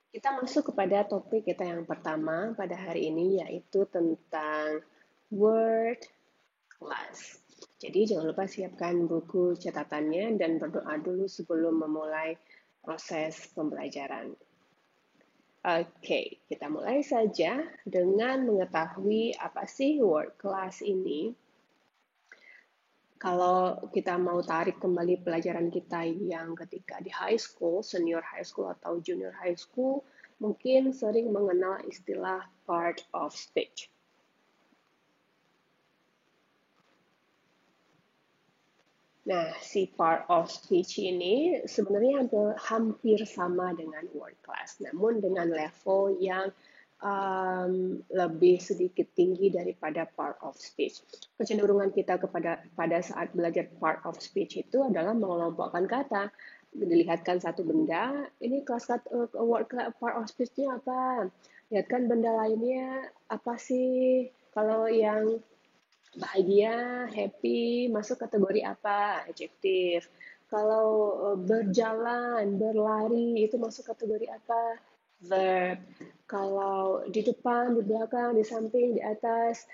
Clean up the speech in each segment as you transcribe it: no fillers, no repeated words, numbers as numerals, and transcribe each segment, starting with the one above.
Kita masuk kepada topik kita yang pertama pada hari ini, yaitu tentang word class. Jadi jangan lupa siapkan buku catatannya dan berdoa dulu sebelum memulai proses pembelajaran. Oke, kita mulai saja dengan mengetahui apa sih word class ini. Kalau kita mau tarik kembali pelajaran kita yang ketika di high school, senior high school atau junior high school, mungkin sering mengenal istilah part of speech. Nah, si part of speech ini sebenarnya hampir sama dengan word class, namun dengan level yang lebih sedikit tinggi daripada part of speech. Kecenderungan kita pada saat belajar part of speech itu adalah mengelompokkan kata. Dilihatkan satu benda, ini part of speech-nya apa? Lihatkan benda lainnya, apa sih? Kalau yang bahagia, happy, masuk kategori apa? Adjektif. Kalau berjalan, berlari, itu masuk kategori apa? Verb. Kalau di depan, di belakang, di samping, di atas,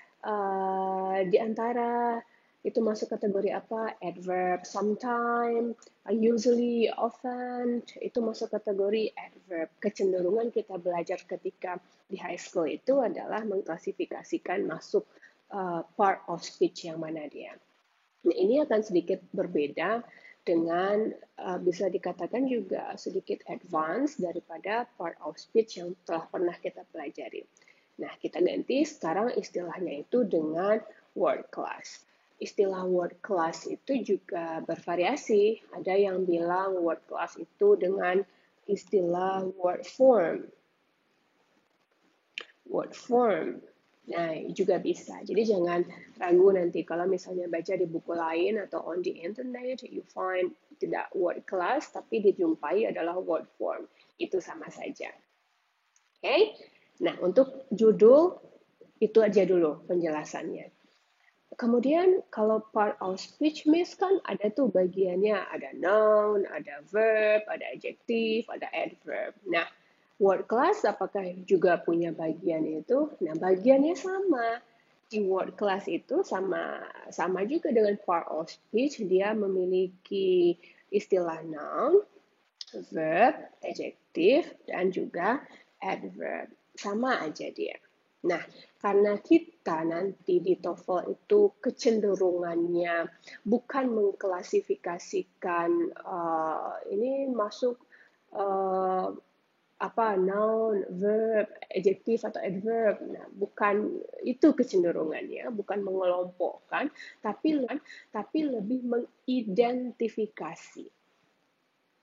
di antara, itu masuk kategori apa? Adverb. Sometimes, usually, often, itu masuk kategori adverb. Kecenderungan kita belajar ketika di high school itu adalah mengklasifikasikan masuk part of speech yang mana dia. Nah, ini akan sedikit berbeda dengan bisa dikatakan juga sedikit advance daripada part of speech yang telah pernah kita pelajari. Nah, kita ganti sekarang istilahnya itu dengan word class. Istilah word class itu juga bervariasi. Ada yang bilang word class itu dengan istilah word form. Word form. Nah, juga bisa. Jadi jangan ragu nanti kalau misalnya baca di buku lain atau on the internet, you find tidak word class, tapi dijumpai adalah word form. Itu sama saja. Oke? Okay? Nah, untuk judul, itu aja dulu penjelasannya. Kemudian kalau part of speech miss kan ada tuh bagiannya, ada noun, ada verb, ada adjective, ada adverb. Nah, word class apakah juga punya bagian itu? Nah, bagiannya sama. Di word class itu sama juga dengan part of speech, dia memiliki istilah noun, verb, adjective, dan juga adverb. Sama aja dia. Nah, karena kita nanti di TOEFL itu kecenderungannya bukan mengklasifikasikan ini masuk uh, apa noun, verb, adjektif atau adverb. Nah, bukan itu kecenderungannya, bukan mengelompokkan, tapi lebih mengidentifikasi.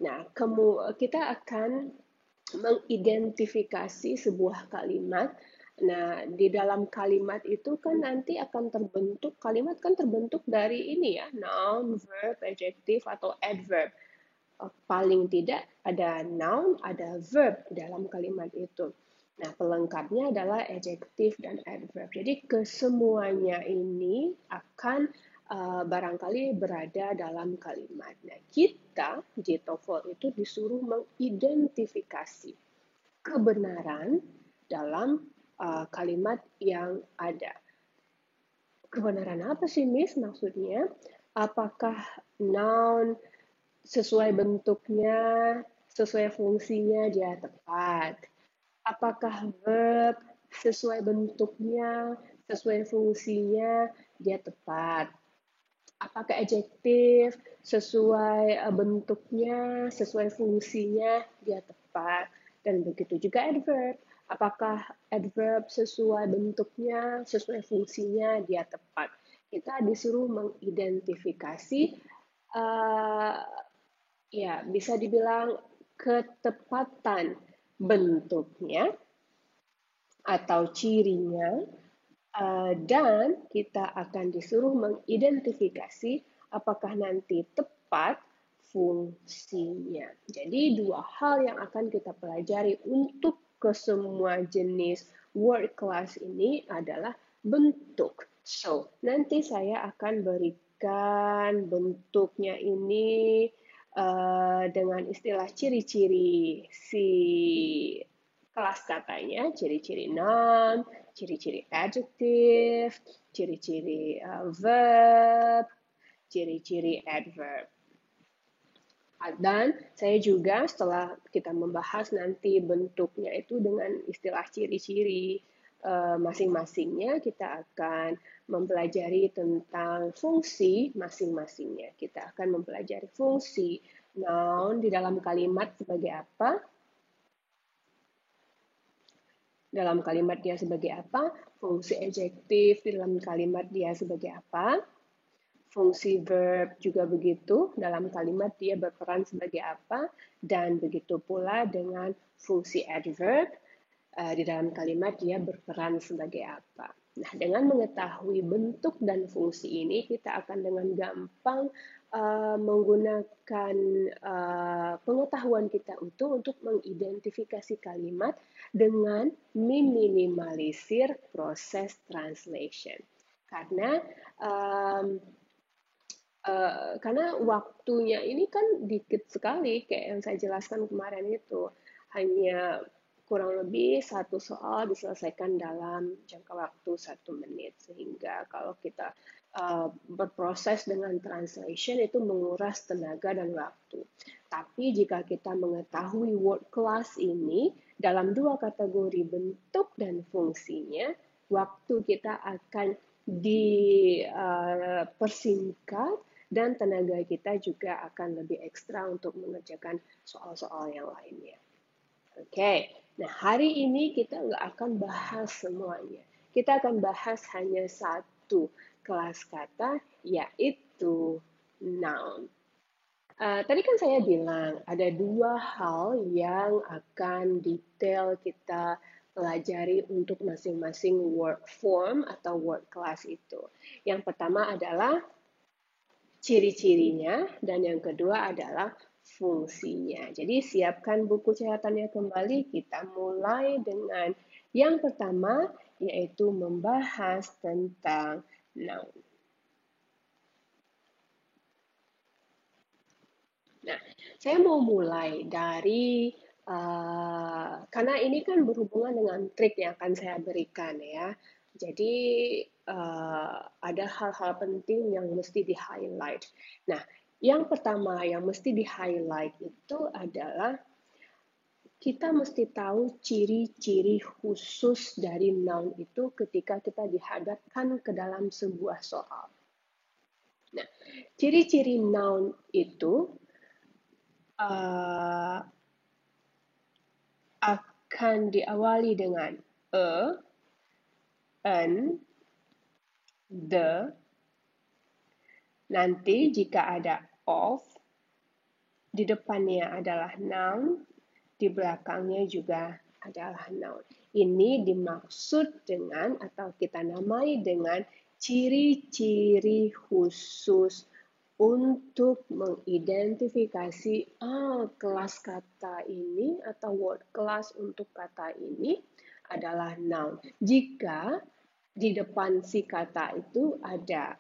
Nah, kita akan mengidentifikasi sebuah kalimat. Nah, di dalam kalimat itu kan nanti akan terbentuk, kalimat kan terbentuk dari ini ya, noun, verb, adjective, atau adverb. Paling tidak ada noun, ada verb dalam kalimat itu. Nah, pelengkapnya adalah adjective dan adverb. Jadi kesemuanya ini akan barangkali berada dalam kalimat. Nah, kita di TOEFL itu disuruh mengidentifikasi kebenaran dalam kalimat yang ada. Kebenaran apa sih, Miss? Maksudnya, apakah noun sesuai bentuknya, sesuai fungsinya dia tepat? Apakah verb sesuai bentuknya, sesuai fungsinya dia tepat? Apakah adjektif sesuai bentuknya, sesuai fungsinya dia tepat? Dan begitu juga adverb. Apakah adverb sesuai bentuknya, sesuai fungsinya dia tepat? Kita disuruh mengidentifikasi uh, ya bisa dibilang ketepatan bentuknya atau cirinya, dan kita akan disuruh mengidentifikasi apakah nanti tepat fungsinya. Jadi dua hal yang akan kita pelajari untuk kesemua jenis word class ini adalah bentuk. So, nanti saya akan berikan bentuknya ini dengan istilah ciri-ciri si kelas katanya, ciri-ciri noun, ciri-ciri adjective, ciri-ciri verb, ciri-ciri adverb. Dan saya juga setelah kita membahas nanti bentuknya itu dengan istilah ciri-ciri masing-masingnya, kita akan mempelajari tentang fungsi masing-masingnya. Kita akan mempelajari fungsi noun di dalam kalimat sebagai apa, dalam kalimat dia sebagai apa, fungsi adjektif di dalam kalimat dia sebagai apa, fungsi verb juga begitu, dalam kalimat dia berperan sebagai apa, dan begitu pula dengan fungsi adverb, di dalam kalimat dia berperan sebagai apa. Nah, dengan mengetahui bentuk dan fungsi ini, kita akan dengan gampang menggunakan pengetahuan kita itu untuk mengidentifikasi kalimat dengan meminimalisir proses translation. Karena waktunya ini kan dikit sekali, kayak yang saya jelaskan kemarin itu, hanya kurang lebih satu soal diselesaikan dalam jangka waktu 1 menit. Sehingga kalau kita berproses dengan translation itu menguras tenaga dan waktu. Tapi jika kita mengetahui word class ini dalam 2 kategori bentuk dan fungsinya, waktu kita akan dipersingkat dan tenaga kita juga akan lebih ekstra untuk mengerjakan soal-soal yang lainnya. Oke, nah hari ini kita nggak akan bahas semuanya. Kita akan bahas hanya satu kelas kata, yaitu noun. Tadi kan saya bilang ada 2 hal yang akan detail kita pelajari untuk masing-masing word form atau word class itu. Yang pertama adalah ciri-cirinya, dan yang kedua adalah fungsinya. Jadi siapkan buku catatannya kembali, kita mulai dengan yang pertama, yaitu membahas tentang noun. Nah, saya mau mulai dari, karena ini kan berhubungan dengan trik yang akan saya berikan ya. Jadi ada hal-hal penting yang mesti di-highlight. Nah, yang pertama yang mesti di-highlight itu adalah kita mesti tahu ciri-ciri khusus dari noun itu ketika kita dihadapkan ke dalam sebuah soal. Nah, ciri-ciri noun itu akan diawali dengan an, the. Nanti jika ada of, di depannya adalah noun, di belakangnya juga adalah noun. Ini dimaksud dengan atau kita namai dengan ciri-ciri khusus untuk mengidentifikasi kelas kata ini atau word class untuk kata ini adalah noun. Jika di depan si kata itu ada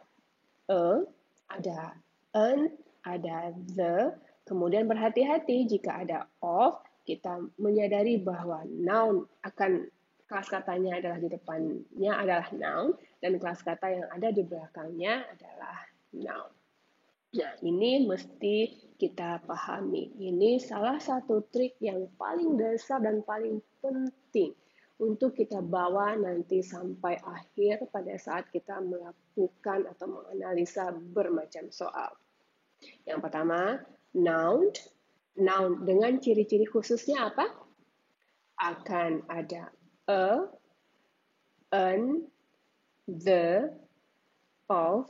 ada an, ada the, kemudian berhati-hati jika ada of, kita menyadari bahwa noun akan kelas katanya adalah di depannya adalah noun dan kelas kata yang ada di belakangnya adalah noun. Nah, ini mesti kita pahami. Ini salah satu trik yang paling dasar dan paling penting untuk kita bawa nanti sampai akhir pada saat kita melakukan atau menganalisa bermacam soal. Yang pertama, noun. Noun dengan ciri-ciri khususnya apa? Akan ada an, the, of.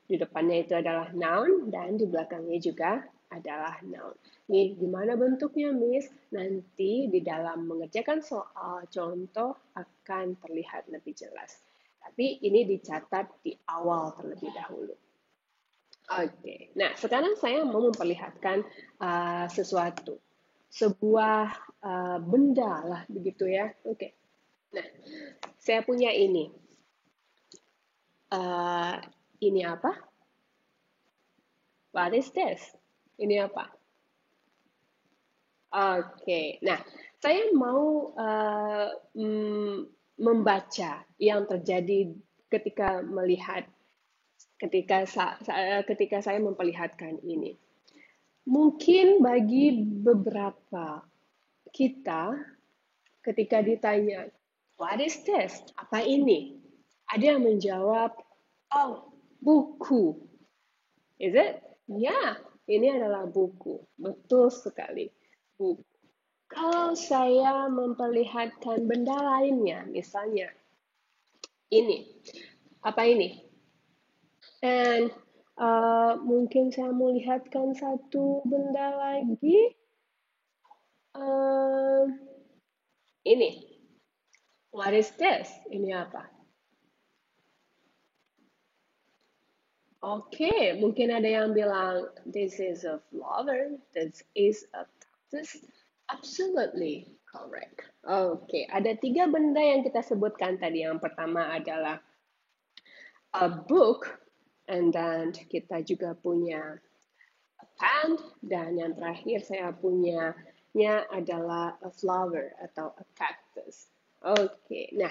Di depannya itu adalah noun dan di belakangnya juga adalah noun. Nih, gimana bentuknya, Miss? Nanti di dalam mengerjakan soal contoh akan terlihat lebih jelas. Tapi ini dicatat di awal terlebih dahulu. Oke, nah sekarang saya mau memperlihatkan sesuatu. Sebuah benda lah, begitu ya. Oke, nah saya punya ini. Ini apa? What is this? Ini apa? Oke, nah saya mau membaca yang terjadi ketika melihat ketika saya memperlihatkan ini. Mungkin bagi beberapa kita ketika ditanya, "What is this?" Apa ini? Ada yang menjawab, "Oh, buku." Is it? Ya, ini adalah buku. Betul sekali. Buku. Kalau saya memperlihatkan benda lainnya, misalnya ini, apa ini? And mungkin saya mau lihatkan satu benda lagi. Uh, ini, what is this? Ini apa? Oke, mungkin ada yang bilang, this is a flower, this is a cactus. Absolutely correct. Oke, ada tiga benda yang kita sebutkan tadi. Yang pertama adalah a book, and then kita juga punya a pen, dan yang terakhir saya punyanya adalah a flower atau a cactus. Oke, nah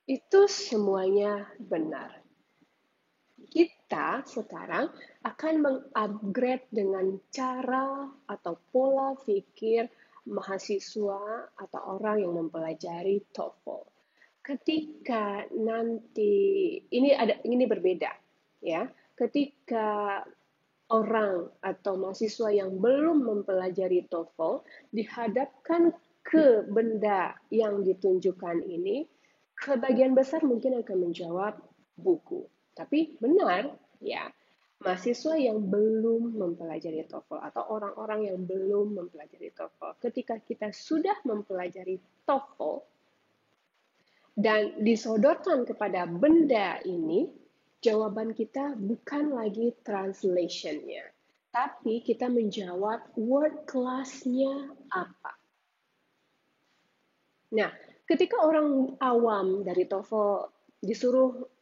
itu semuanya benar. Kita sekarang akan mengupgrade dengan cara atau pola pikir mahasiswa atau orang yang mempelajari TOEFL. Ketika nanti ini berbeda ya. Ketika orang atau mahasiswa yang belum mempelajari TOEFL dihadapkan ke benda yang ditunjukkan ini, kebagian besar mungkin akan menjawab buku. Tapi benar, ya, mahasiswa yang belum mempelajari TOEFL atau orang-orang yang belum mempelajari TOEFL, ketika kita sudah mempelajari TOEFL dan disodorkan kepada benda ini, jawaban kita bukan lagi translation-nya, tapi kita menjawab word class-nya apa. Nah, ketika orang awam dari TOEFL disuruh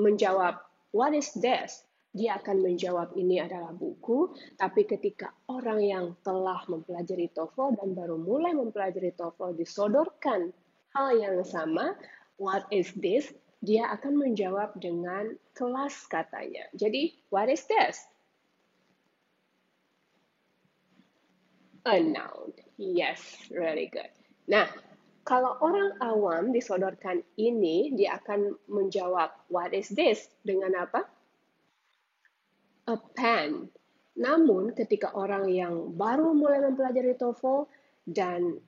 menjawab, what is this? Dia akan menjawab ini adalah buku, tapi ketika orang yang telah mempelajari TOEFL dan baru mulai mempelajari TOEFL disodorkan hal yang sama, what is this? Dia akan menjawab dengan kelas katanya. Jadi, what is this? A noun. Yes, really good. Nah, kalau orang awam disodorkan ini, dia akan menjawab, what is this? Dengan apa? A pen. Namun, ketika orang yang baru mulai mempelajari TOEFL dan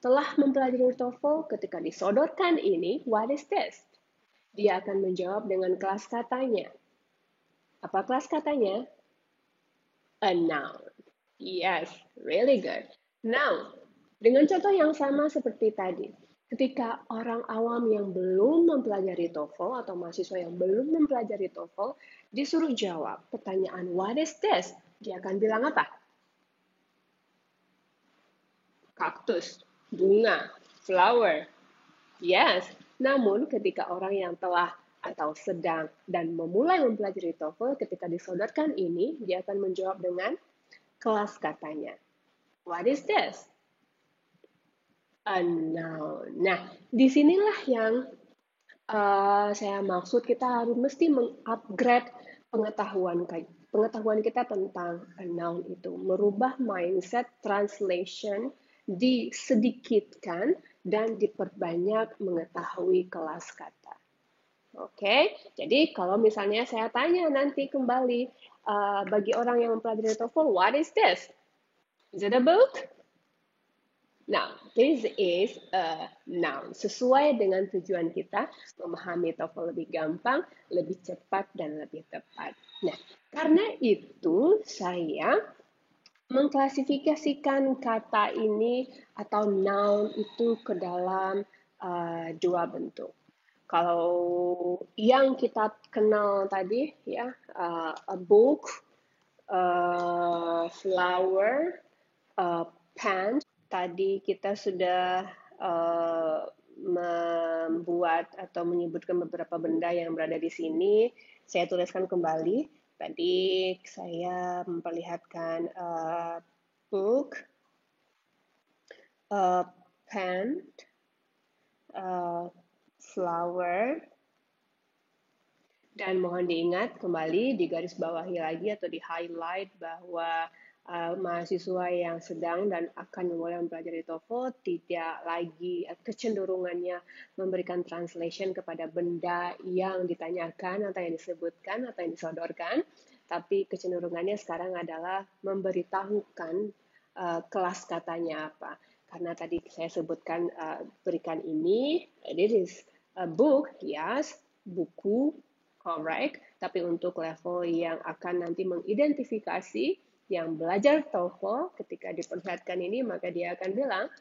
telah mempelajari TOEFL, ketika disodorkan ini, what is this? Dia akan menjawab dengan kelas katanya. Apa kelas katanya? A noun. Yes, really good. Now, dengan contoh yang sama seperti tadi, ketika orang awam yang belum mempelajari TOEFL atau mahasiswa yang belum mempelajari TOEFL disuruh jawab pertanyaan what is this? Dia akan bilang apa? Kaktus, bunga, flower. Yes, namun ketika orang yang telah atau sedang dan memulai mempelajari TOEFL ketika disodorkan ini, dia akan menjawab dengan kelas katanya. What is this? A noun. Nah, disinilah yang saya maksud kita harus mesti mengupgrade pengetahuan kita tentang a noun itu, merubah mindset translation, disedikitkan dan diperbanyak mengetahui kelas kata. Oke, jadi kalau misalnya saya tanya nanti kembali bagi orang yang mempelajari TOEFL, what is this? Is it a book? Now, this is a noun. Sesuai dengan tujuan kita, memahami TOEFL lebih gampang, lebih cepat, dan lebih tepat. Nah, karena itu saya mengklasifikasikan kata ini atau noun itu ke dalam dua bentuk. Kalau yang kita kenal tadi, ya, a book, flower, pen. Tadi kita sudah membuat atau menyebutkan beberapa benda yang berada di sini. Saya tuliskan kembali. Tadi saya memperlihatkan book, a pen, a flower, dan mohon diingat kembali di garis bawahi lagi atau di highlight bahwa mahasiswa yang sedang dan akan mulai mempelajari TOEFL tidak lagi kecenderungannya memberikan translation kepada benda yang ditanyakan atau yang disebutkan atau yang disodorkan, tapi kecenderungannya sekarang adalah memberitahukan kelas katanya apa. Karena tadi saya sebutkan berikan ini, this is a book, yes, buku, correct, tapi untuk level yang akan nanti mengidentifikasi yang belajar TOEFL ketika diperlihatkan ini maka dia akan bilang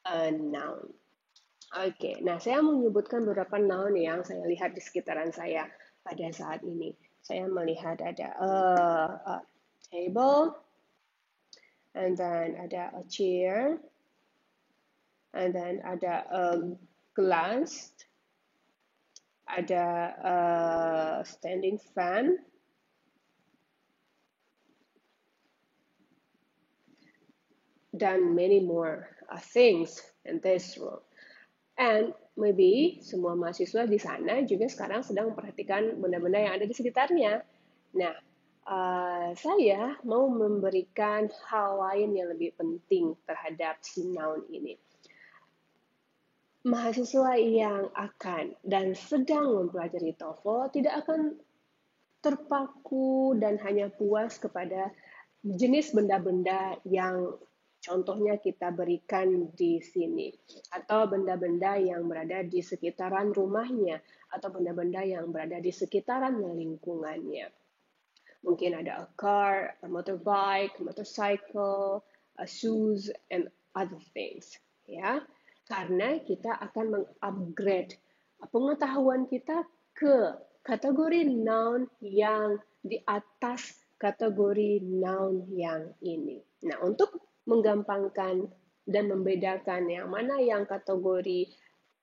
a noun. Oke, nah saya menyebutkan beberapa noun yang saya lihat di sekitaran saya pada saat ini. Saya melihat ada a table, and then ada a chair, and then ada a glass, ada standing fan, dan many more things in this room. And maybe semua mahasiswa di sana juga sekarang sedang memperhatikan benda-benda yang ada di sekitarnya. Nah, saya mau memberikan hal lain yang lebih penting terhadap si noun ini. Mahasiswa yang akan dan sedang mempelajari TOEFL tidak akan terpaku dan hanya puas kepada jenis benda-benda yang contohnya kita berikan di sini, atau benda-benda yang berada di sekitaran rumahnya, atau benda-benda yang berada di sekitaran lingkungannya. Mungkin ada a car, a motorbike, motorcycle, a shoes, and other things. Ya, karena kita akan mengupgrade pengetahuan kita ke kategori noun yang di atas kategori noun yang ini. Nah, untuk menggampangkan dan membedakan yang mana yang kategori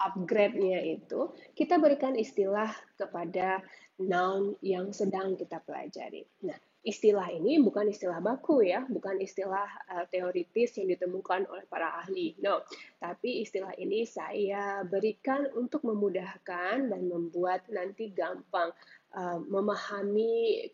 upgrade-nya itu, kita berikan istilah kepada noun yang sedang kita pelajari. Nah, istilah ini bukan istilah baku ya, bukan istilah teoritis yang ditemukan oleh para ahli. No, tapi istilah ini saya berikan untuk memudahkan dan membuat nanti gampang memahami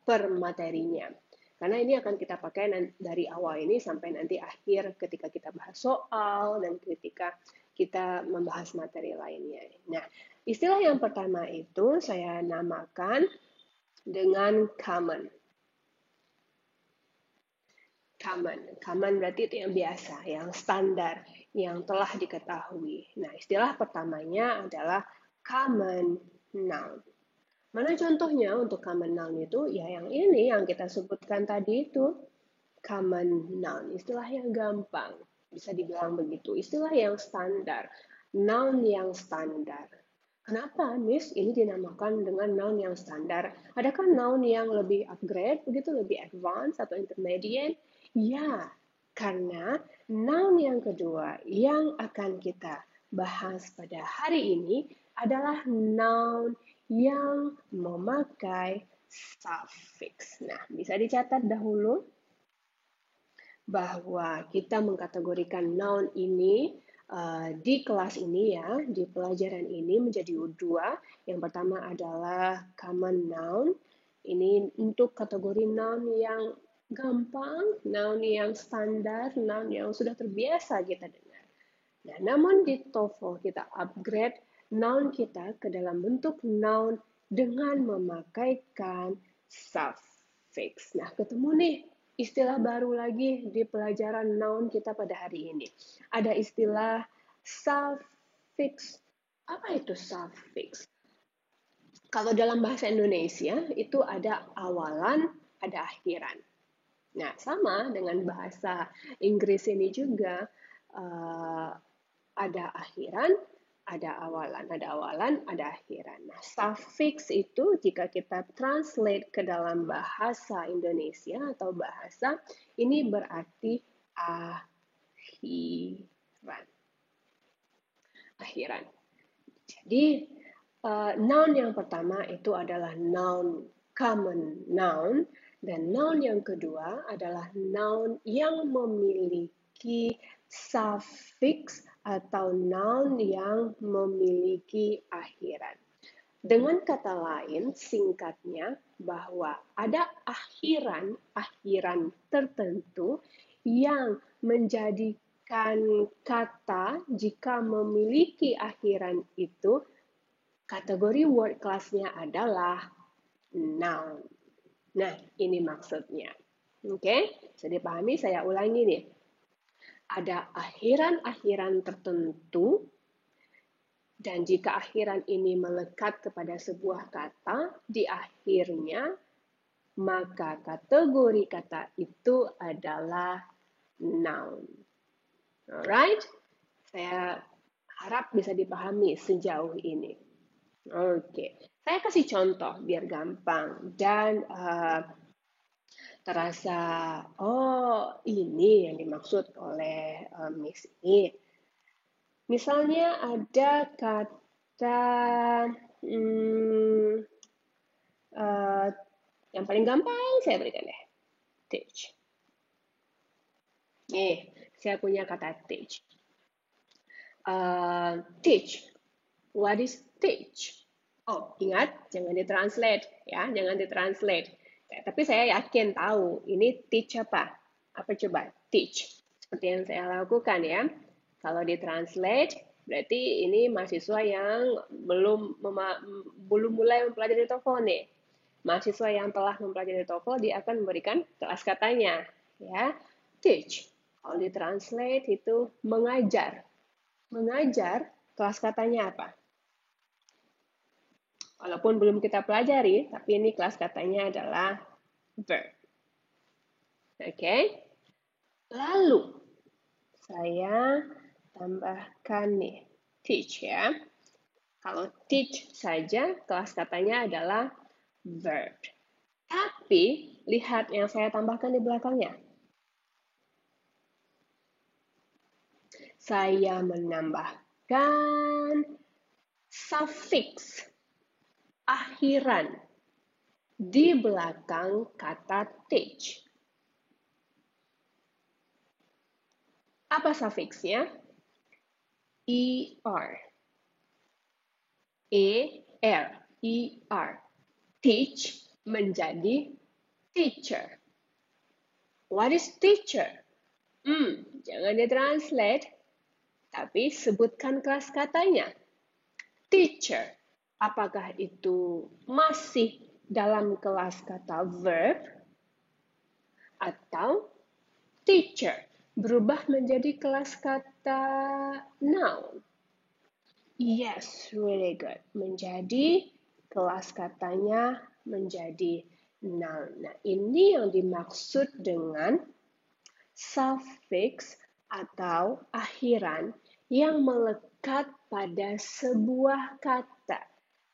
per materinya. Karena ini akan kita pakai dari awal ini sampai nanti akhir ketika kita bahas soal dan ketika kita membahas materi lainnya. Nah, istilah yang pertama itu saya namakan dengan common. Common berarti itu yang biasa, yang standar, yang telah diketahui. Nah, istilah pertamanya adalah common noun. Mana contohnya untuk common noun itu? Ya yang ini yang kita sebutkan tadi itu common noun. Istilah yang gampang, bisa dibilang begitu. Istilah yang standar, noun yang standar. Kenapa, Miss, ini dinamakan dengan noun yang standar? Adakah noun yang lebih upgrade, begitu lebih advance atau intermediate? Ya, karena noun yang kedua yang akan kita bahas pada hari ini adalah noun yang memakai suffix. Nah, bisa dicatat dahulu bahwa kita mengkategorikan noun ini di kelas ini ya, di pelajaran ini menjadi dua. Yang pertama adalah common noun. Ini untuk kategori noun yang gampang, noun yang standar, noun yang sudah terbiasa kita dengar. Nah, namun di TOEFL kita upgrade noun kita ke dalam bentuk noun dengan memakaikan suffix. Nah, ketemu nih istilah baru lagi di pelajaran noun kita pada hari ini. Ada istilah suffix. Apa itu suffix? Kalau dalam bahasa Indonesia itu ada awalan, ada akhiran. Nah, sama dengan bahasa Inggris ini juga ada akhiran, ada awalan, ada akhiran. Nah, suffix itu jika kita translate ke dalam bahasa Indonesia atau bahasa, ini berarti akhiran. Akhiran. Jadi, noun yang pertama itu adalah noun common noun, dan noun yang kedua adalah noun yang memiliki memiliki suffix atau noun yang memiliki akhiran. Dengan kata lain, singkatnya bahwa ada akhiran tertentu yang menjadikan kata jika memiliki akhiran itu, kategori word class-nya adalah noun. Nah, ini maksudnya. Oke, bisa dipahami? Saya ulangi nih. Ada akhiran-akhiran tertentu, dan jika akhiran ini melekat kepada sebuah kata di akhirnya, maka kategori kata itu adalah noun. Alright? Saya harap bisa dipahami sejauh ini. Oke, saya kasih contoh biar gampang dan terasa, oh ini yang dimaksud oleh Miss ini. Misalnya ada kata yang paling gampang saya berikan deh, teach. Nih, saya punya kata teach. Teach. What is teach? Oh, ingat, jangan ditranslate ya, jangan ditranslate. Tapi saya yakin tahu ini teach apa? Apa coba? Teach. Seperti yang saya lakukan ya. Kalau ditranslate, berarti ini mahasiswa yang belum mulai mempelajari TOEFL nih. Mahasiswa yang telah mempelajari TOEFL dia akan memberikan kelas katanya ya. Teach. Kalau ditranslate itu mengajar. Mengajar, kelas katanya apa? Walaupun belum kita pelajari, tapi ini kelas katanya adalah verb. Oke. Lalu, saya tambahkan nih, teach ya. Kalau teach saja, kelas katanya adalah verb. Tapi, lihat yang saya tambahkan di belakangnya. Saya menambahkan suffix akhiran di belakang kata teach. Apa suffixnya? ER. ER. ER. Teach menjadi teacher. What is teacher? Jangan ditranslate, tapi sebutkan kelas katanya. Teacher. Apakah itu masih dalam kelas kata verb? Atau teacher berubah menjadi kelas kata noun? Yes, really good. Menjadi kelas katanya menjadi noun. Nah, ini yang dimaksud dengan suffix atau akhiran yang melekat pada sebuah kata.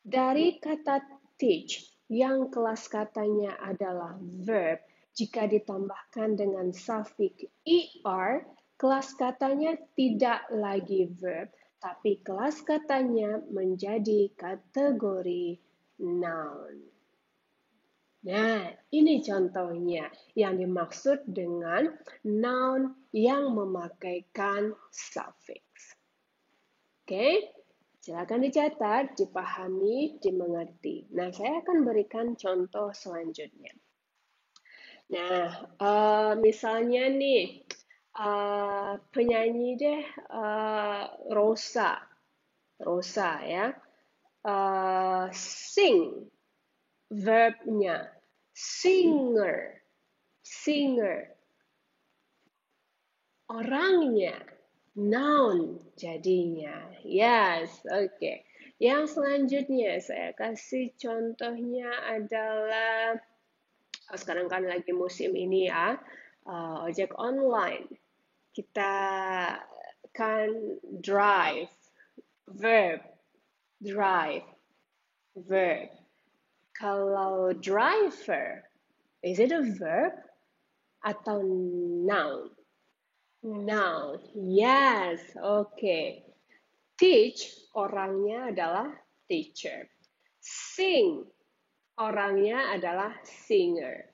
Dari kata teach yang kelas katanya adalah verb, jika ditambahkan dengan suffix er, kelas katanya tidak lagi verb, tapi kelas katanya menjadi kategori noun. Nah, ini contohnya yang dimaksud dengan noun yang memakaikan suffix. Oke, silakan dicatat, dipahami, dimengerti. Nah, saya akan berikan contoh selanjutnya. Nah, misalnya nih, penyanyi deh Rosa ya, sing. Verbnya singer. Orangnya noun jadinya. Yes, oke. Yang selanjutnya saya kasih contohnya adalah sekarang kan lagi musim ini ya, ojek online. Kita kan drive, verb, drive, verb. Kalau driver, is it a verb atau noun? Noun, yes, okay. Teach, orangnya adalah teacher. Sing, orangnya adalah singer.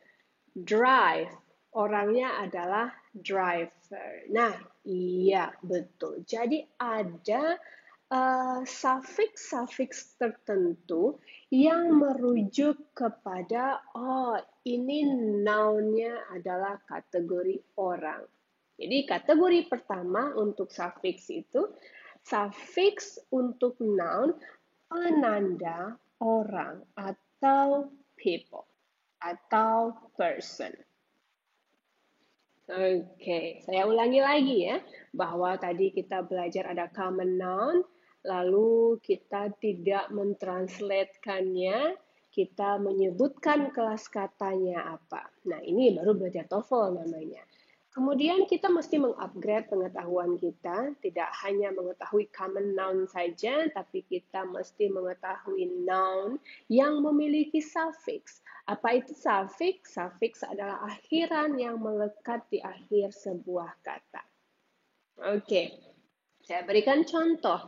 Drive, orangnya adalah driver. Nah, iya betul. Jadi ada suffix-suffix tertentu yang merujuk kepada, oh ini noun-nya adalah kategori orang. Jadi kategori pertama untuk suffix itu, suffix untuk noun penanda orang atau people atau person. Oke, saya ulangi lagi ya, bahwa tadi kita belajar ada common noun, lalu kita tidak mentranslatekannya, kita menyebutkan kelas katanya apa. Nah, ini baru belajar TOEFL namanya. Kemudian kita mesti mengupgrade pengetahuan kita, tidak hanya mengetahui common noun saja, tapi kita mesti mengetahui noun yang memiliki suffix. Apa itu suffix? Suffix adalah akhiran yang melekat di akhir sebuah kata. Oke, saya berikan contoh.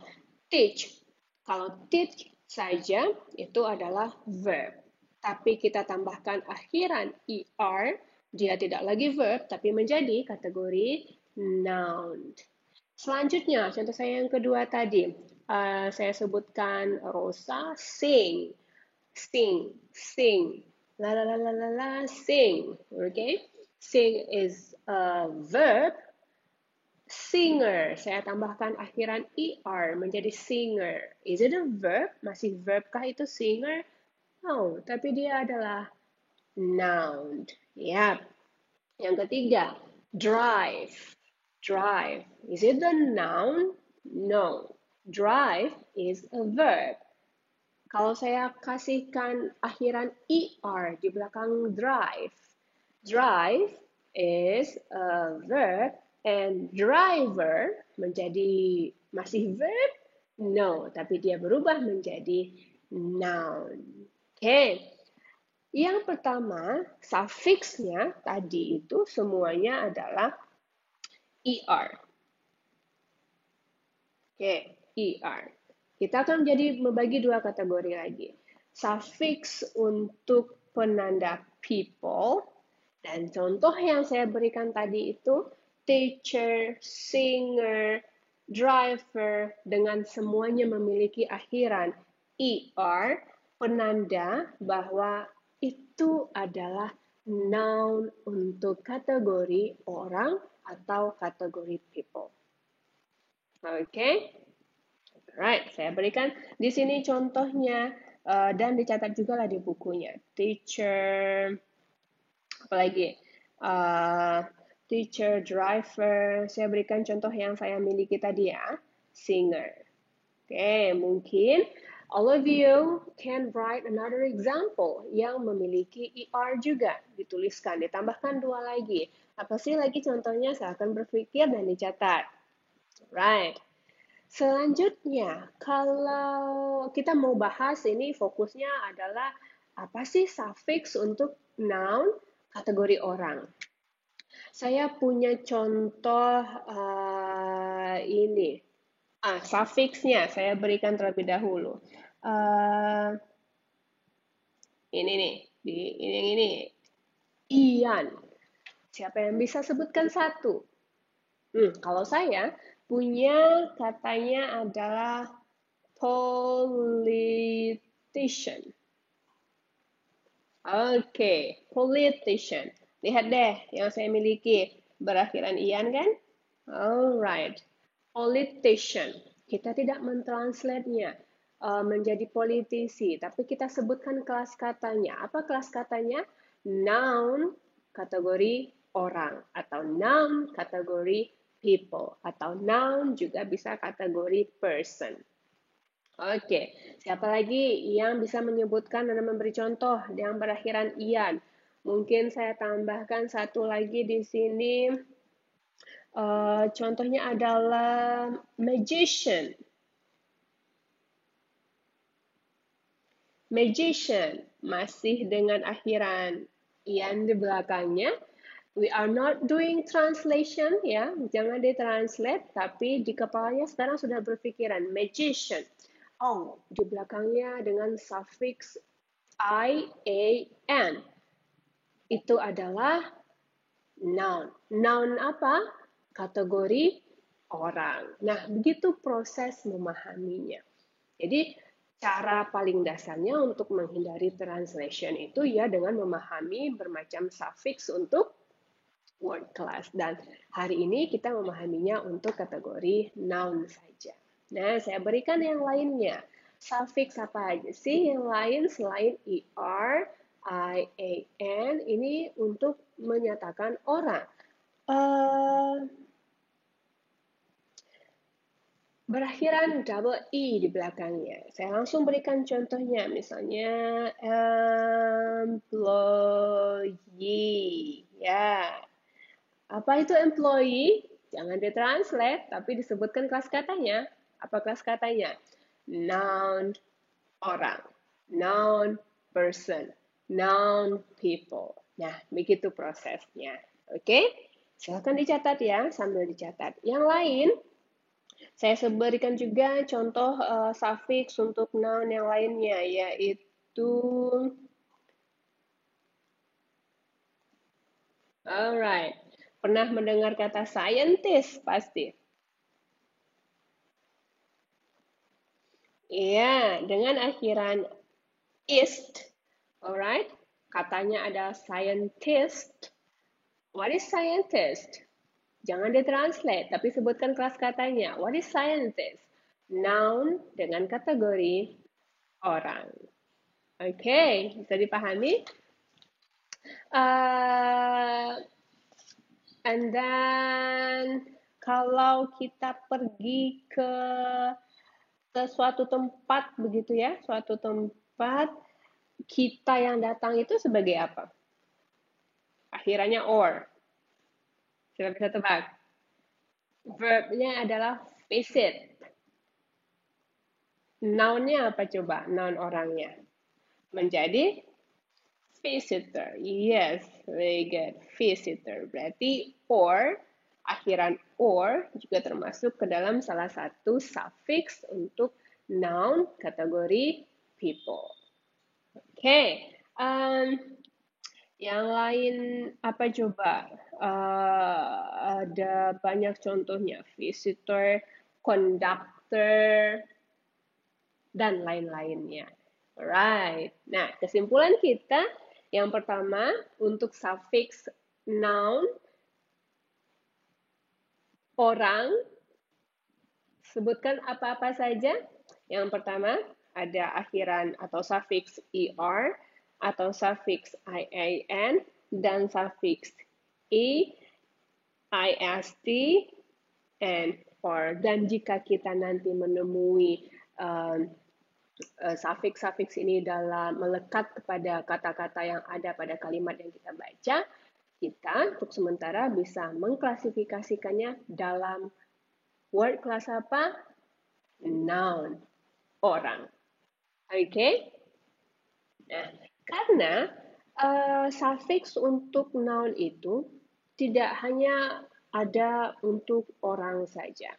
Teach. Kalau teach saja itu adalah verb. Tapi kita tambahkan akhiran er, dia tidak lagi verb, tapi menjadi kategori noun. Selanjutnya, contoh saya yang kedua tadi. Saya sebutkan Rosa sing. Sing. La la la la la la, sing. Okay? Sing is a verb. Singer, saya tambahkan akhiran er menjadi singer. Is it a verb? Masih verb kah itu singer? Oh, tapi dia adalah noun. Yap. Yang ketiga, drive. Drive. Is it a noun? No. Drive is a verb. Kalau saya kasihkan akhiran er di belakang drive, drive is a verb and driver menjadi masih verb? No, tapi dia berubah menjadi noun. Oke. Yang pertama, suffixnya tadi itu semuanya adalah er. Oke, er. Kita akan membagi dua kategori lagi. Suffix untuk penanda people, dan contoh yang saya berikan tadi itu teacher, singer, driver, dengan semuanya memiliki akhiran er, penanda bahwa itu adalah noun untuk kategori orang atau kategori people. Oke? Alright, saya berikan di sini contohnya dan dicatat juga lah di bukunya. Teacher, apalagi? Teacher, driver, saya berikan contoh yang saya miliki tadi ya. Singer. Oke, mungkin all of you can write another example yang memiliki er juga. Dituliskan, ditambahkan dua lagi. Apa sih lagi contohnya? Silahkan berpikir dan dicatat. Right. Selanjutnya, kalau kita mau bahas ini fokusnya adalah apa sih suffix untuk noun kategori orang. Saya punya contoh ini. Suffixnya saya berikan terlebih dahulu. Ini nih, ini. Ian. Siapa yang bisa sebutkan satu? Kalau saya punya katanya adalah politician. Oke, politician. Lihat deh, yang saya miliki berakhiran ian kan? Alright, politician. Kita tidak mentranslate-nya menjadi politisi, tapi kita sebutkan kelas katanya. Apa kelas katanya? Noun kategori orang, atau noun kategori people, atau noun juga bisa kategori person. Oke, siapa lagi yang bisa menyebutkan dan memberi contoh yang berakhiran ian? Mungkin saya tambahkan satu lagi di sini. Contohnya adalah magician. Magician, masih dengan akhiran ian di belakangnya. We are not doing translation, ya, jangan ditranslate, tapi di kepalanya sekarang sudah berpikiran, magician. Oh, di belakangnya dengan suffix ian. Itu adalah Noun. Noun apa? Kategori orang. Nah, begitu proses memahaminya. Jadi, cara paling dasarnya untuk menghindari translation itu ya dengan memahami bermacam suffix untuk word class. Dan hari ini kita memahaminya untuk kategori noun saja. Nah, saya berikan yang lainnya. Suffix apa aja sih yang lain selain er, ian ini untuk menyatakan orang? Berakhiran double E di belakangnya. Saya langsung berikan contohnya, misalnya employee. Ya, apa itu employee? Jangan ditranslate, tapi disebutkan kelas katanya. Apa kelas katanya? Noun orang, noun person, noun people. Nah, begitu prosesnya. Oke? Silakan dicatat ya, sambil dicatat. Yang lain, saya berikan juga contoh suffix untuk noun yang lainnya, yaitu alright. Pernah mendengar kata scientist pasti? Iya, dengan akhiran ist, alright. Katanya ada scientist. What is scientist? Jangan ditranslate, tapi sebutkan kelas katanya. What is scientist? Noun dengan kategori orang. Oke, bisa dipahami? Uh, and then kalau kita pergi ke suatu tempat begitu ya, suatu tempat kita yang datang itu sebagai apa? Akhirannya or. Siapa bisa tebak? Verbnya adalah visit. Nounnya apa coba? Noun orangnya. Menjadi visitor. Yes, very good. Visitor. Berarti or, akhiran or juga termasuk ke dalam salah satu suffix untuk noun kategori people. Oke, yang lain apa coba? Ada banyak contohnya, visitor, conductor, dan lain-lainnya. Alright. Nah, kesimpulan kita yang pertama untuk suffix noun orang sebutkan apa-apa saja. Yang pertama ada akhiran atau suffix er atau suffix ian dan suffix e, ist, and or. Dan jika kita nanti menemui suffix-suffix ini dalam melekat kepada kata-kata yang ada pada kalimat yang kita baca, kita untuk sementara bisa mengklasifikasikannya dalam word class apa? Noun, orang. Oke? Nah, karena suffix untuk noun itu tidak hanya ada untuk orang saja.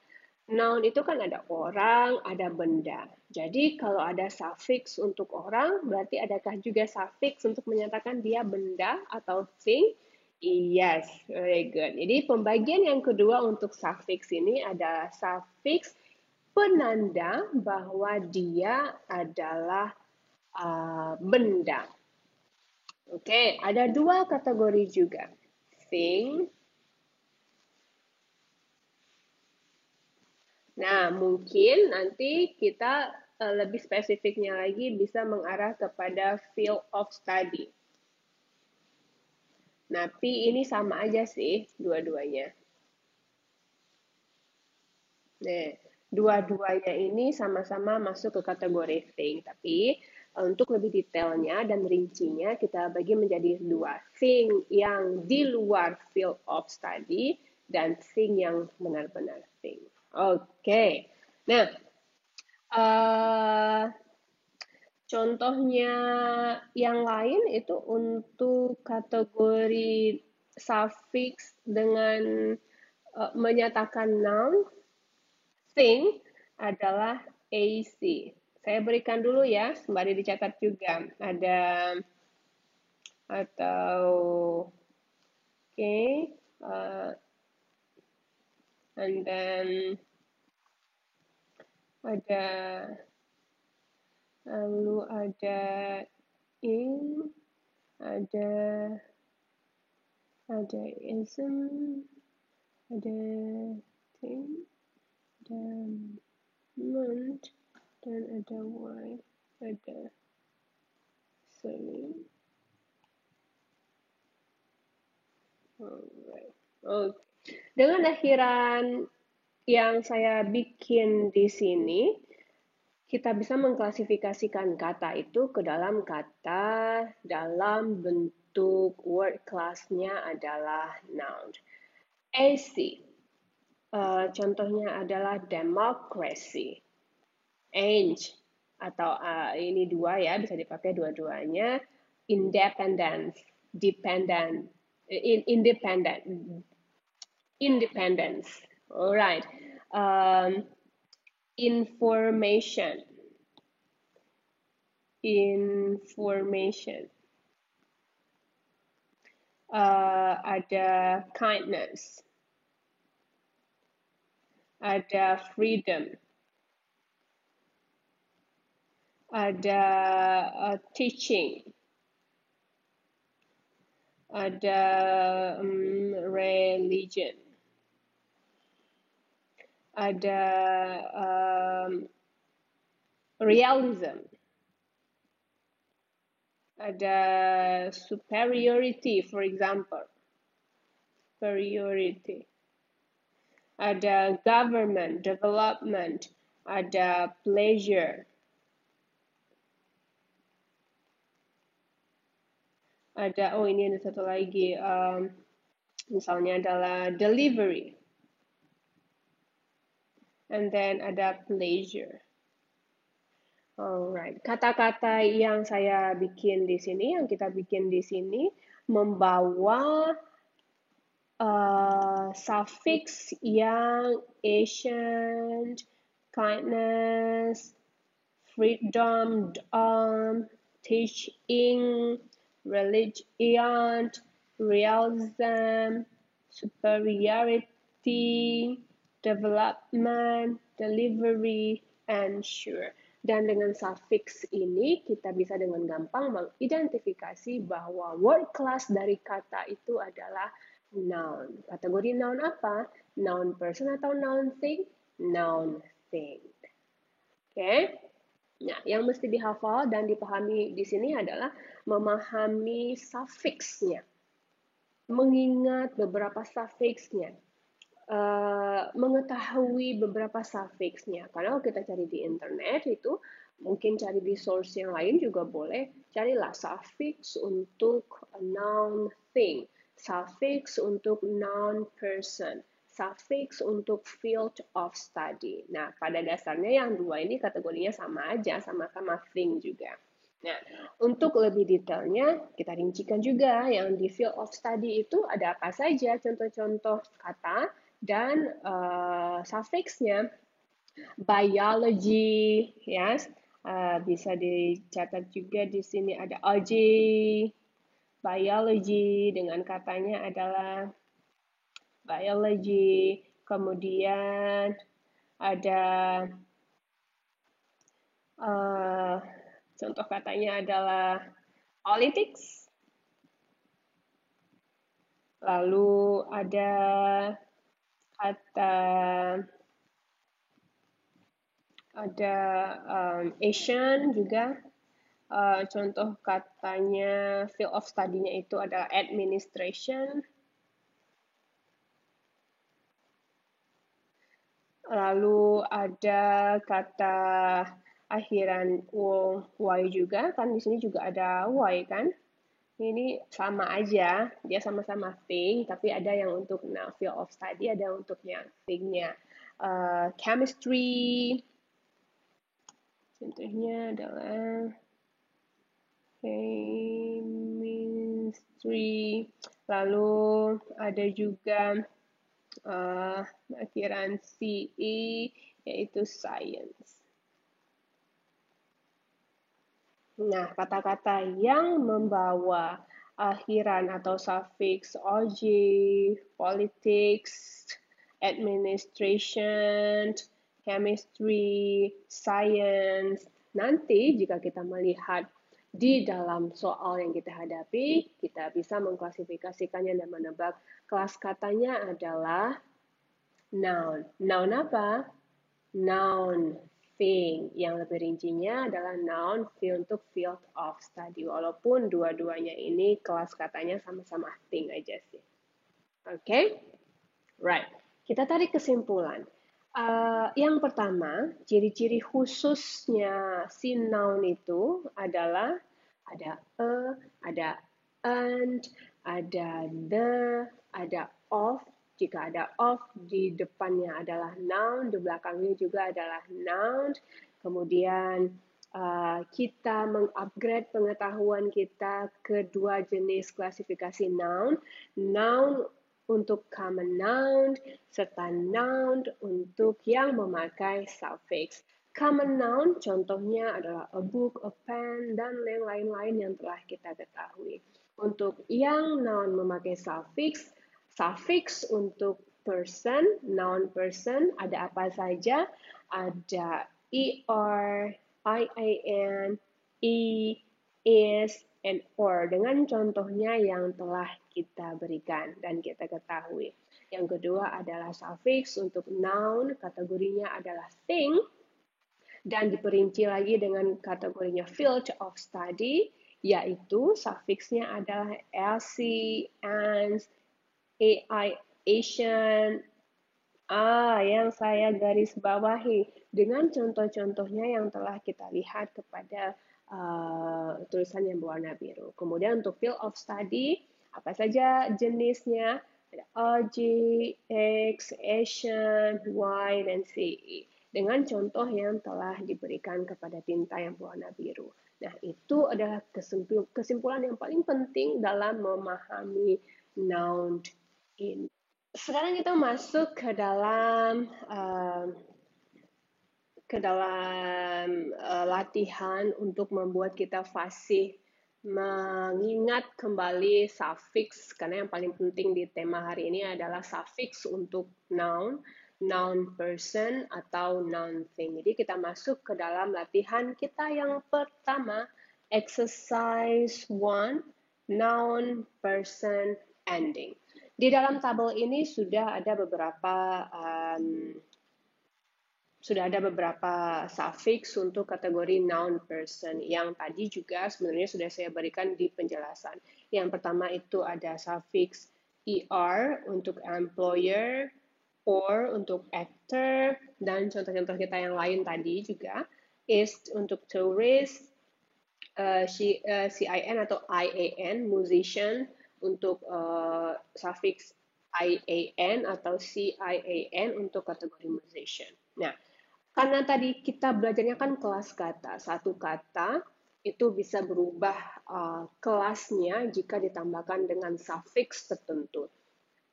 Noun itu kan ada orang, ada benda. Jadi kalau ada suffix untuk orang, berarti adakah juga suffix untuk menyatakan dia benda atau thing? Yes, very good. Jadi pembagian yang kedua untuk suffix ini adalah suffix penanda bahwa dia adalah benda. Oke, ada dua kategori juga. Thing. Nah, mungkin nanti kita lebih spesifiknya lagi bisa mengarah kepada field of study. Tapi ini sama aja sih dua-duanya. Nah, dua-duanya ini sama-sama masuk ke kategori thing. Tapi untuk lebih detailnya dan rincinya kita bagi menjadi dua. Thing yang di luar field of study dan thing yang benar-benar thing. Oke. Nah, contohnya yang lain itu untuk kategori suffix dengan menyatakan noun, thing adalah AC. Saya berikan dulu ya, sembari dicatat juga. Ada atau Okay. And then ada lalu ada in, ada ism, ada thing, dan ment, dan ada why, ada sorry. Alright. Okay. Dengan akhiran yang saya bikin di sini, kita bisa mengklasifikasikan kata itu ke dalam kata dalam bentuk word class-nya adalah noun. AC, contohnya adalah democracy. Age, atau ini dua ya, bisa dipakai dua-duanya. Independence, dependent, independence. Alright. Information, ada kindness, ada freedom, ada teaching, ada religion, ada realism, ada superiority, for example, superiority, ada government, development, ada pleasure, ada, oh ini ada satu lagi, misalnya adalah delivery, and then ada pleasure. Alright, kata-kata yang saya bikin di sini, yang kita bikin di sini, membawa suffix yang ancient, kindness, freedom, teaching, religion, realism, superiority, development, delivery, and sure. Dan dengan suffix ini kita bisa dengan gampang mengidentifikasi bahwa word class dari kata itu adalah noun. Kategori noun apa? Noun person atau noun thing? Noun thing. Oke. Nah, yang mesti dihafal dan dipahami di sini adalah memahami suffixnya, mengingat beberapa suffixnya, mengetahui beberapa suffixnya. Karena kalau kita cari di internet itu, mungkin cari di source yang lain juga boleh. Carilah suffix untuk noun thing, suffix untuk noun person, suffix untuk field of study. Nah, pada dasarnya yang dua ini kategorinya sama aja, sama-sama thing juga. Nah, untuk lebih detailnya, kita rincikan juga yang di field of study itu ada apa saja contoh-contoh kata dan suffixnya. Biology, yes, bisa dicatat juga di sini ada biology dengan katanya adalah biology. Kemudian ada contoh katanya adalah politics. Lalu ada kata Asian juga. Contoh katanya field of study-nya itu adalah administration. Lalu ada kata akhiran y juga, kan di sini juga ada y kan. Ini sama aja, dia sama-sama thing, tapi ada yang untuk field of study, ada untuk yang thing-nya. Chemistry, contohnya adalah chemistry. Lalu ada juga akhiran CE, yaitu science. Nah, kata-kata yang membawa akhiran atau suffix OG, politics, administration, chemistry, science. Nanti jika kita melihat di dalam soal yang kita hadapi, kita bisa mengklasifikasikannya dan menebak kelas katanya adalah noun. Noun apa? Noun thing. Yang lebih rincinya adalah noun untuk field of study. Walaupun dua-duanya ini kelas katanya sama-sama thing aja sih. Oke? Right. Kita tarik kesimpulan. Yang pertama, ciri-ciri khususnya si noun itu adalah ada ada and, ada the, ada of. Jika ada of, di depannya adalah noun, di belakangnya juga adalah noun. Kemudian kita mengupgrade pengetahuan kita ke dua jenis klasifikasi noun. Noun untuk common noun, serta noun untuk yang memakai suffix. Common noun contohnya adalah a book, a pen, dan yang lain-lain yang telah kita ketahui. Untuk yang noun memakai suffix, suffix untuk person, noun person, ada apa saja? Ada er, ian, is, and or dengan contohnya yang telah kita berikan dan kita ketahui. Yang kedua adalah suffix untuk noun, kategorinya adalah thing, dan diperinci lagi dengan kategorinya field of study, yaitu suffixnya adalah lc, ans, ai, asian, yang saya garis bawahi dengan contoh-contohnya yang telah kita lihat kepada tulisan yang berwarna biru. Kemudian untuk field of study, apa saja jenisnya? Ada OG, X, Asian, Y, dan CE. Dengan contoh yang telah diberikan kepada tinta yang berwarna biru. Nah, itu adalah kesimpulan yang paling penting dalam memahami noun ini. Sekarang kita masuk ke dalam latihan untuk membuat kita fasih mengingat kembali suffix, karena yang paling penting di tema hari ini adalah suffix untuk noun, noun person, atau noun thing. Jadi kita masuk ke dalam latihan kita yang pertama, exercise 1, noun, person, ending. Di dalam tabel ini sudah ada beberapa suffix untuk kategori noun person yang tadi juga sebenarnya sudah saya berikan di penjelasan. Yang pertama itu ada suffix er untuk employer, or untuk actor, dan contoh-contoh kita yang lain tadi juga is untuk tourist, CIN atau IAN, musician, untuk suffix IAN atau CIAN untuk kategori musician. Nah, karena tadi kita belajarnya kan kelas kata, satu kata itu bisa berubah kelasnya jika ditambahkan dengan suffix tertentu.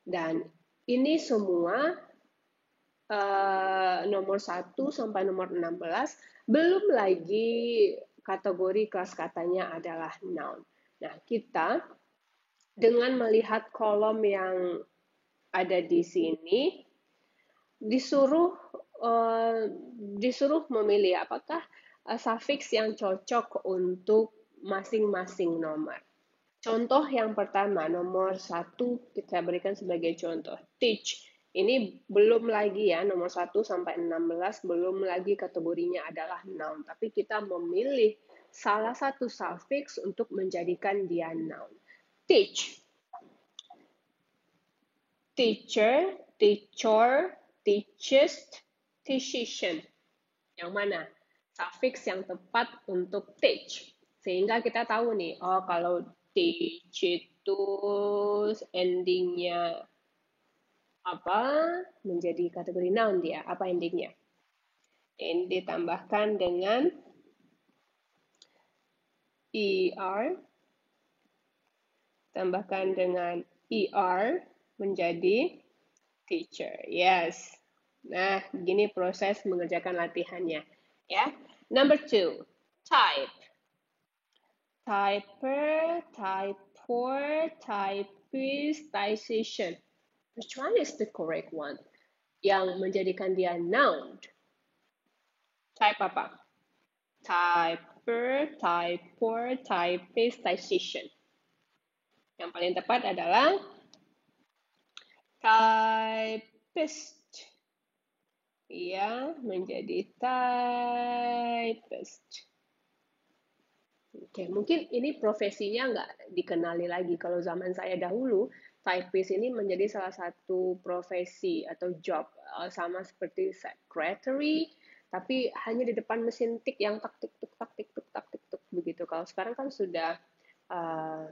Dan ini semua nomor 1 sampai nomor 16, belum lagi kategori kelas katanya adalah noun. Nah, kita dengan melihat kolom yang ada di sini, disuruh memilih apakah suffix yang cocok untuk masing-masing nomor. Contoh yang pertama, nomor 1 kita berikan sebagai contoh, teach. Ini belum lagi ya, nomor 1 sampai 16 belum lagi kategorinya adalah noun, tapi kita memilih salah satu suffix untuk menjadikan dia noun. Teach, teacher, teacher, teaches, teachician. Yang mana? Suffix yang tepat untuk teach. Sehingga kita tahu nih, oh kalau teach itu endingnya apa? Menjadi kategori noun dia. Apa endingnya? Ini ditambahkan dengan er, tambahkan dengan er menjadi teacher. Yes. Nah, begini proses mengerjakan latihannya. Ya. Number 2, type. Typer, typer, for typistization. Which one is the correct one? Yang menjadikan dia noun. Type apa? Typer, typer, typistization. Yang paling tepat adalah typist. Ia menjadi typist. Oke, mungkin ini profesinya nggak dikenali lagi. Kalau zaman saya dahulu, typist ini menjadi salah satu profesi atau job, sama seperti secretary, tapi hanya di depan mesin tik yang tak tik tuk tak tik tuk tak tik tuk begitu. Kalau sekarang kan sudah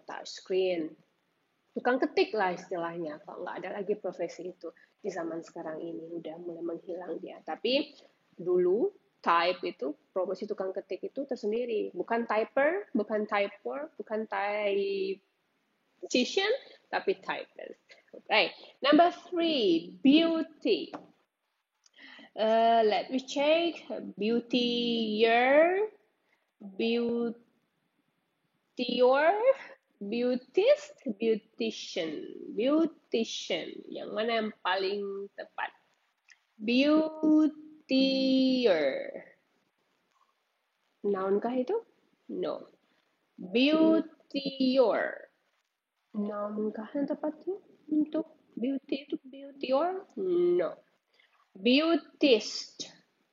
touch screen, tukang ketik lah istilahnya. Kalau nggak ada lagi profesi itu di zaman sekarang ini udah mulai menghilang dia. Tapi dulu type itu profesi tukang ketik itu tersendiri, bukan typer, bukan typer, bukan typician, tapi typist. Okay, number 3, beauty. Let me check. Beautyer, beautyor, beautist, beautician, beautician. Yang mana yang paling tepat? Beautyer. Noun kah itu? No. Beautyor. Noun kah yang tepatnya untuk beauty itu beautyor? No. Beautist.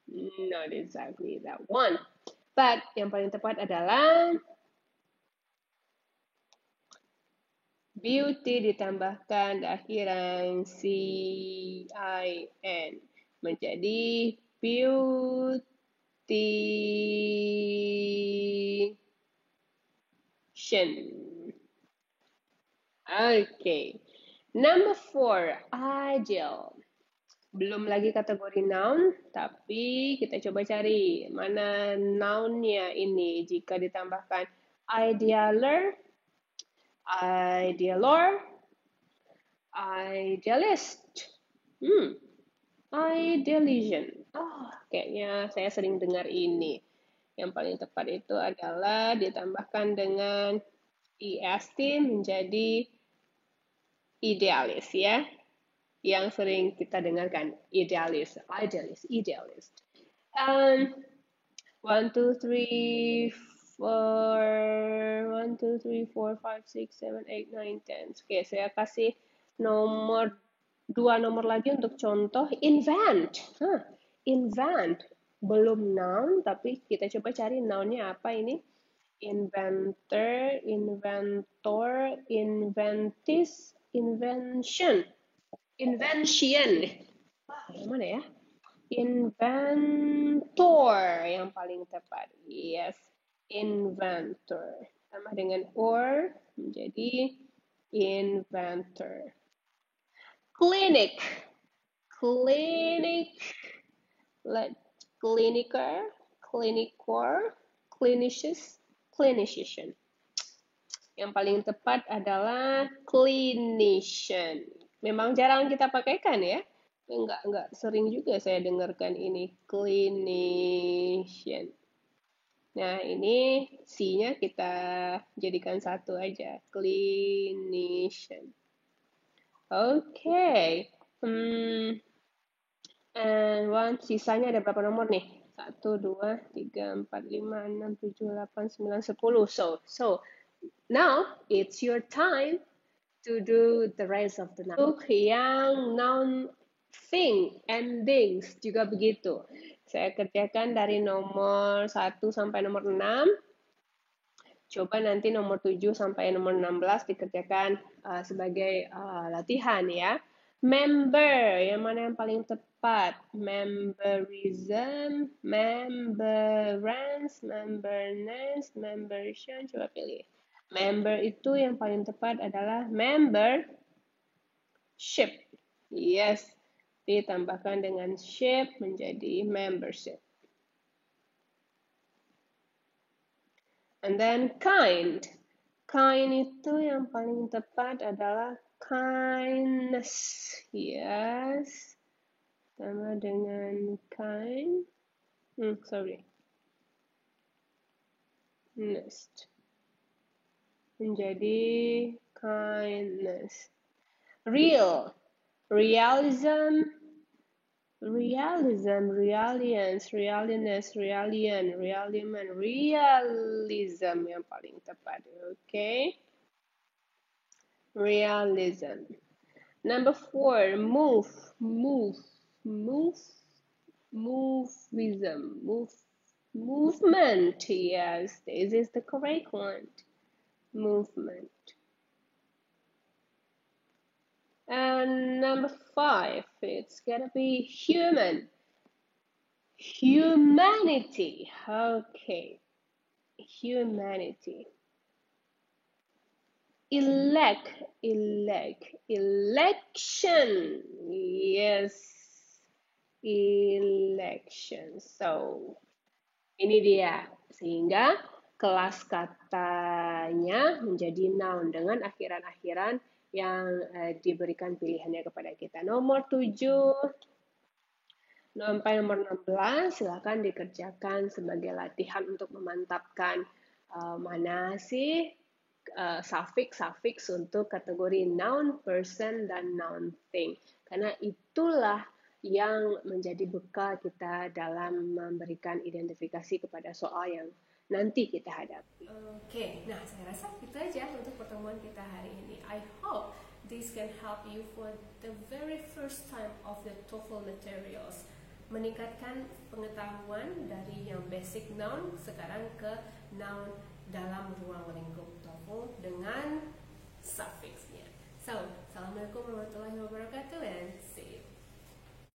Not exactly that one. But yang paling tepat adalah beauty ditambahkan akhiran CIN menjadi beautician. Okay. Number 4, ideal. Belum lagi kategori noun, tapi kita coba cari mana nounnya ini jika ditambahkan idealer, idealor, idealist, idealism. Kayaknya saya sering dengar ini. Yang paling tepat itu adalah ditambahkan dengan est menjadi idealis ya. Yang sering kita dengarkan, idealis, idealist, idealist. 1, 2, 3, 4, 1, 2, 3, 4, 5, 6, 7, 8, 9, 10. Oke, saya kasih dua nomor lagi untuk contoh. Invent. Invent. Belum noun, tapi kita coba cari nounnya apa ini. Inventor, inventor, inventis, invention. Invention. Yang mana ya? Inventor yang paling tepat. Yes, inventor. Tambah dengan or menjadi inventor. Clinic. Clinic. Clinicer, clinicor, clinicians, clinician. Yang paling tepat adalah clinician. Memang jarang kita pakaikan ya. Enggak sering juga saya dengarkan ini clinician. Nah, ini C-nya kita jadikan satu aja, clinician. Oke. And one, sisanya ada berapa nomor nih? 1, 2, 3, 4, 5, 6, 7, 8, 9, 10. So, now it's your time to do the rest of the noun. Untuk yang noun thing, endings juga begitu. Saya kerjakan dari nomor 1 sampai nomor 6. Coba nanti nomor 7 sampai nomor 16 dikerjakan sebagai latihan ya. Member, yang mana yang paling tepat? Memberism, memberance, memberness, membership. Coba pilih. Member itu yang paling tepat adalah membership. Yes, ditambahkan dengan ship menjadi membership. And then kind. Kind itu yang paling tepat adalah kindness. Yes. Sama dengan kind. Sorry. Nest. menjadi kindness. Real, realism, realism, realians, realianess, realian, realiman, realism yang paling tepat. Okay? Realism. Number 4, move, move, move, movism, movement. Yes, this is the correct one. Movement. And number 5, it's gonna be human. Humanity. Okay. Humanity. Election. Yes. Election. So, ini dia. Sehingga kelas katanya menjadi noun dengan akhiran-akhiran yang diberikan pilihannya kepada kita. Nomor 7 sampai nomor 16 silakan dikerjakan sebagai latihan untuk memantapkan mana sih suffix untuk kategori noun, person, dan noun thing. Karena itulah yang menjadi bekal kita dalam memberikan identifikasi kepada soal yang nanti kita hadapi. Oke, nah saya rasa itu aja untuk pertemuan kita hari ini. I hope this can help you for the very first time of the TOEFL materials. Meningkatkan pengetahuan dari yang basic noun sekarang ke noun dalam ruang lingkup TOEFL dengan suffixnya. So, Assalamualaikum warahmatullahi wabarakatuh and see you.